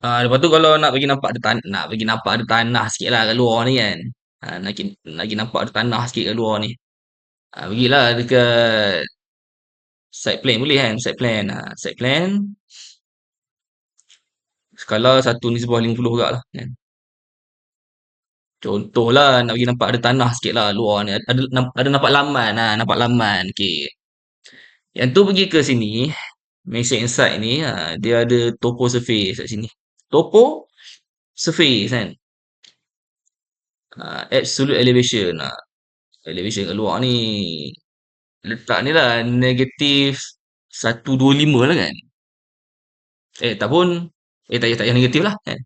Lepas tu kalau nak bagi nampak ada nak bagi nampak ada tanah sikit lah kat luar ni kan. Nak bagi nampak ada tanah sikit kat luar ni. Bagilah dekat side plan boleh kan? Side plan. Side plan. Skala 1 nisbah 50 juga lah kan. Contohlah nak bagi nampak ada tanah sikit lah luar ni. Ada nampak laman. Nampak laman. Okay. Yang tu pergi ke sini. Measure inside ni. Dia ada topo surface kat sini. Topo surface kan. Absolute elevation. Elevation kat luar ni. Letak ni lah. Negatif 125 lah kan. Tak pun. Tak payah negatif lah kan.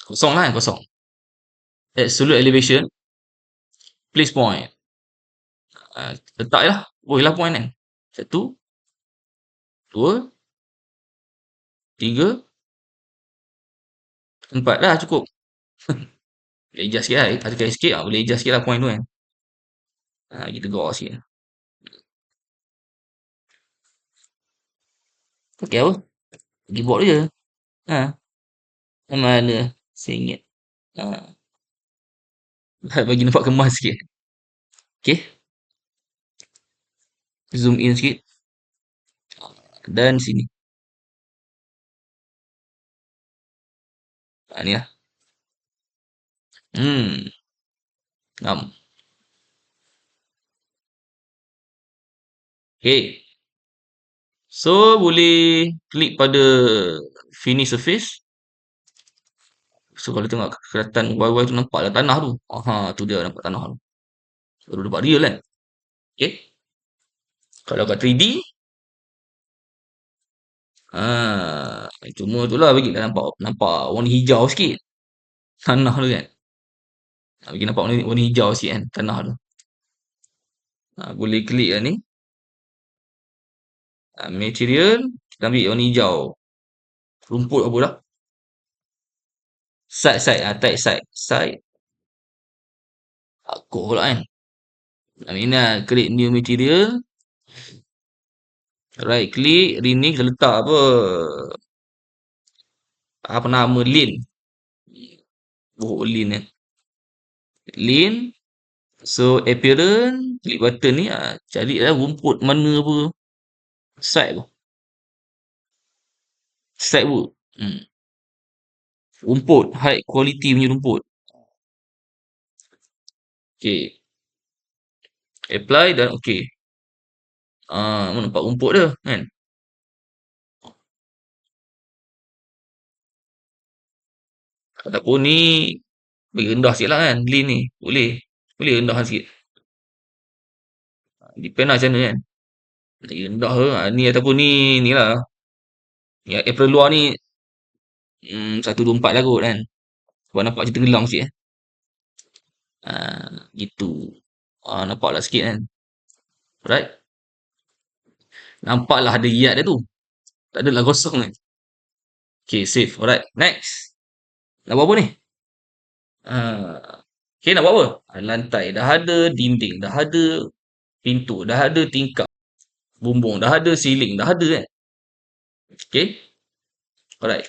Kosong lah kan. Kosong. Absolute elevation. Place point. Letak je lah. Boleh lah point kan. 1, 2, 3, 4 dah cukup. Boleh adjust sikit lah. Tekan sikit boleh adjust sikit lah point tu kan. Kita tegak sikit. Pakai apa? Keyboard je. Mana? RM1. Bagi nampak kemas sikit. Okay. Zoom in sikit. Dan sini. Ni lah. Ngam. Okay. So, boleh klik pada finish surface. So, kalau tengok kelihatan Y tu nampak lah tanah tu. Tu dia nampak tanah tu. Baru nampak real kan. Okay. Kalau kat 3D. Cuma tu lah bagi nampak warna hijau sikit. Tanah tu kan. Bagi nampak warna hijau sikit kan. Tanah tu. Boleh klik lah ni. Material. Kita ambil warna hijau. Rumput apa dah. Side. Type side. Side. Aku pula kan. Ini lah. Klik new material. Right click. Rename. Kita letak apa nama. Lane. Lane kan. Lane. So appearance. Klik button ni. Cari lah rumput mana apa. Side tu. Side wood. Rumput. High quality punya rumput. Okay. Apply dan okay. Nampak rumput dia kan. Ataupun ni bagi rendah sikit lah kan. Lane ni. Boleh rendah sikit. Depend lah macam mana kan. Lagi rendah ke. Ni ataupun ni lah. Yang apron luar ni 124 lah kot kan. Sebab nampak macam tenggelam sikit gitu. Nampak lah sikit kan. Alright. Nampaklah ada yard dia tu. Tak adalah kosong kan. Okay, save. Alright, next. Nak buat apa ni? Okay, nak buat apa? Lantai dah ada, dinding dah ada, pintu dah ada, tingkap, bumbung dah ada, ceiling dah ada kan. Okay. Alright.